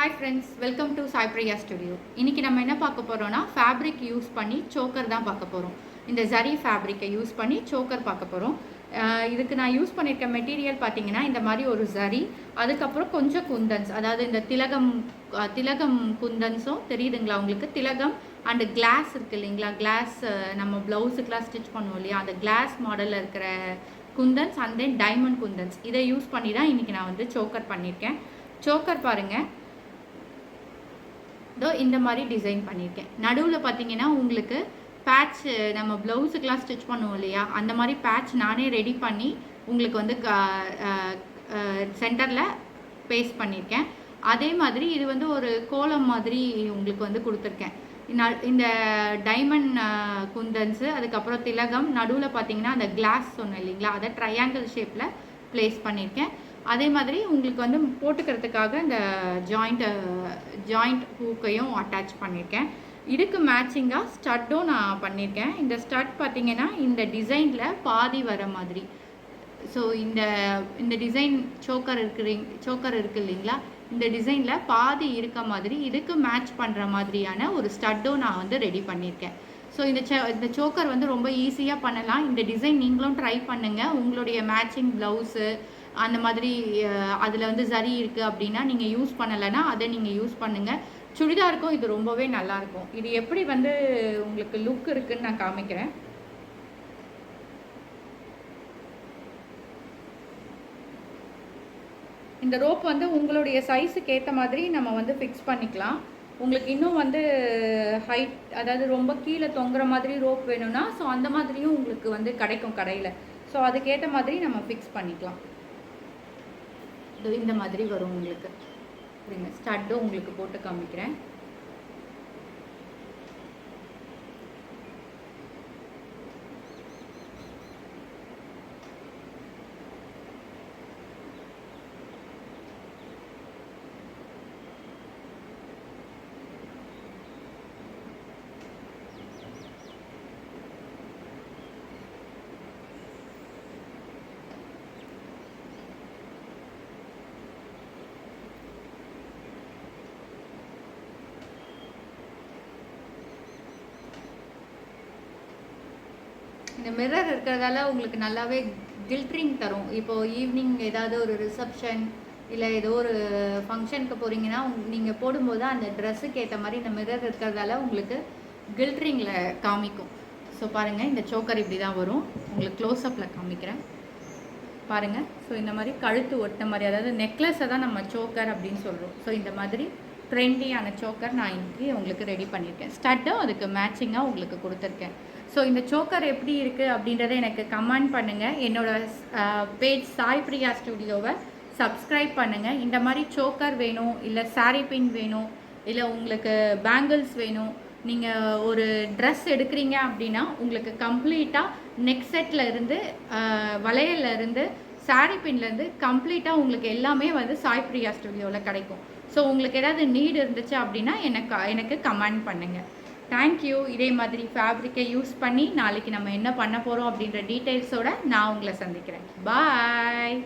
Hi friends, welcome to Sai Priya Studio. இன்னைக்கு நம்ம என்ன பார்க்க போறோம்னா ஃபேப்ரிக் யூஸ் பண்ணி சோக்கர் தான் பார்க்க போறோம். இந்த ஜரி ஃபேப்ரிக்கை யூஸ் பண்ணி சோக்கர் பார்க்க போறோம். இதுக்கு நான் யூஸ் பண்ணியிருக்க மெட்டீரியல் பார்த்தீங்கன்னா இந்த மாதிரி ஒரு ஜரி, அதுக்கப்புறம் கொஞ்சம் குந்தன்ஸ், அதாவது இந்த திலகம் குந்தன்ஸும் தெரியுதுங்களா உங்களுக்கு? திலகம் அண்ட் கிளாஸ் இருக்குது இல்லைங்களா? கிளாஸ் நம்ம ப்ளவுஸுக்கெலாம் ஸ்டிச் பண்ணுவோம் இல்லையா? அந்த கிளாஸ் மாடலில் இருக்கிற kundans and then diamond kundans, இதை யூஸ் பண்ணி தான் இன்றைக்கி நான் வந்து சோக்கர் பண்ணியிருக்கேன். சோக்கர் பாருங்கள், இதோ இந்த மாதிரி டிசைன் பண்ணியிருக்கேன். நடுவில் பார்த்தீங்கன்னா உங்களுக்கு பேட்ச், நம்ம ப்ளவுஸுக்கெலாம் ஸ்டிச் பண்ணுவோம் இல்லையா? அந்த மாதிரி பேட்ச் நானே ரெடி பண்ணி உங்களுக்கு வந்து சென்டரில் பேஸ்ட் பண்ணியிருக்கேன். அதே மாதிரி இது வந்து ஒரு கோலம் மாதிரி உங்களுக்கு வந்து கொடுத்துருக்கேன். இந்த டைமண்ட் குந்தன்ஸு, அதுக்கப்புறம் திலகம், நடுவில் பார்த்தீங்கன்னா அந்த கிளாஸ் சொன்னேன் இல்லைங்களா? அதை ட்ரையாங்கிள் ஷேப்பில் ப்ளேஸ் பண்ணியிருக்கேன். அதே மாதிரி உங்களுக்கு வந்து போட்டுக்கிறதுக்காக இந்த ஜாயிண்ட் ஹூக்கையும் அட்டாச் பண்ணியிருக்கேன். இதுக்கு மேட்சிங்காக ஸ்டட்டும் நான் பண்ணியிருக்கேன். இந்த ஸ்டட் பார்த்திங்கன்னா இந்த டிசைனில் பாதி வர மாதிரி. ஸோ இந்த டிசைன் சோக்கர் இருக்குது இல்லைங்களா? இந்த டிசைனில் பாதி இருக்க மாதிரி இதுக்கு மேட்ச் பண்ணுற மாதிரியான ஒரு ஸ்டட்டும் நான் வந்து ரெடி பண்ணியிருக்கேன். ஸோ இந்த சோக்கர் வந்து ரொம்ப ஈஸியாக பண்ணலாம். இந்த டிசைன் நீங்களும் ட்ரை பண்ணுங்கள். உங்களுடைய மேட்சிங் ப்ளவுஸு அந்த மாதிரி அதில் வந்து சரி இருக்குது அப்படின்னா நீங்கள் யூஸ் பண்ணலைன்னா அதை நீங்கள் யூஸ் பண்ணுங்கள். சுடிதாருக்கும் இது ரொம்பவே நல்லாயிருக்கும். இது எப்படி வந்து உங்களுக்கு லுக் இருக்குதுன்னு நான் காமிக்கிறேன். இந்த ரோப் வந்து உங்களுடைய சைஸுக்கு ஏற்ற மாதிரி நம்ம வந்து ஃபிக்ஸ் பண்ணிக்கலாம். உங்களுக்கு இன்னும் வந்து ஹைட், அதாவது ரொம்ப கீழே தொங்குற மாதிரி ரோப் வேணும்னா ஸோ அந்த மாதிரியும் உங்களுக்கு வந்து கிடைக்கும் கடையில். ஸோ அதுக்கேற்ற மாதிரி நம்ம ஃபிக்ஸ் பண்ணிக்கலாம். இந்த மாதிரி வரும் உங்களுக்கு. புரியுங்க, ஸ்டட்டும் உங்களுக்கு போட்டு காமிக்கிறேன். இந்த மிரர் இருக்கிறதால உங்களுக்கு நல்லாவே கில்ட்ரிங் தரும். இப்போது ஈவினிங் ஏதாவது ஒரு ரிசப்ஷன் இல்லை ஏதோ ஒரு ஃபங்க்ஷனுக்கு போகிறீங்கன்னா நீங்கள் போடும்போது அந்த ட்ரெஸ்ஸுக்கு ஏற்ற மாதிரி இந்த மிரர் இருக்கிறதால உங்களுக்கு கில்ட்ரிங்கில் காமிக்கும். ஸோ பாருங்கள், இந்த சோக்கர் இப்படி தான் வரும். உங்களுக்கு க்ளோஸ்அப்பில் காமிக்கிறேன் பாருங்கள். ஸோ இந்த மாதிரி கழுத்து ஒட்ட மாதிரி, அதாவது நெக்லஸை தான் நம்ம சோக்கர் அப்படின்னு சொல்கிறோம். ஸோ இந்த மாதிரி ட்ரெண்டியான சோக்கர் நான் இன்றைக்கி உங்களுக்கு ரெடி பண்ணியிருக்கேன். ஸ்டட்டும் அதுக்கு மேட்சிங்காக உங்களுக்கு கொடுத்துருக்கேன். ஸோ இந்த சோக்கர் எப்படி இருக்குது அப்படின்றத எனக்கு கமெண்ட் பண்ணுங்கள். என்னோடய பேஜ் சாய் பிரியா ஸ்டுடியோவை சப்ஸ்கிரைப் பண்ணுங்கள். இந்த மாதிரி சோக்கர் வேணும், இல்லை சாரீ பின் வேணும், இல்லை உங்களுக்கு பேங்கிள்ஸ் வேணும், நீங்கள் ஒரு ட்ரெஸ் எடுக்கிறீங்க அப்படின்னா உங்களுக்கு கம்ப்ளீட்டாக நெக் செட்டில் இருந்து வளையல்ல இருந்து சாரீ பின்லேருந்து கம்ப்ளீட்டாக உங்களுக்கு எல்லாமே வந்து சாய் பிரியா ஸ்டுடியோவில் கிடைக்கும். ஸோ உங்களுக்கு ஏதாவது நீட் இருந்துச்சு அப்படின்னா எனக்கு கமெண்ட் பண்ணுங்கள். தேங்க்யூ. இதே மாதிரி ஃபேப்ரிக்கை யூஸ் பண்ணி நாளைக்கு நம்ம என்ன பண்ண போகிறோம் அப்படின்ற டீட்டெயில்ஸோடு நான் உங்களை சந்திக்கிறேன். பாய்.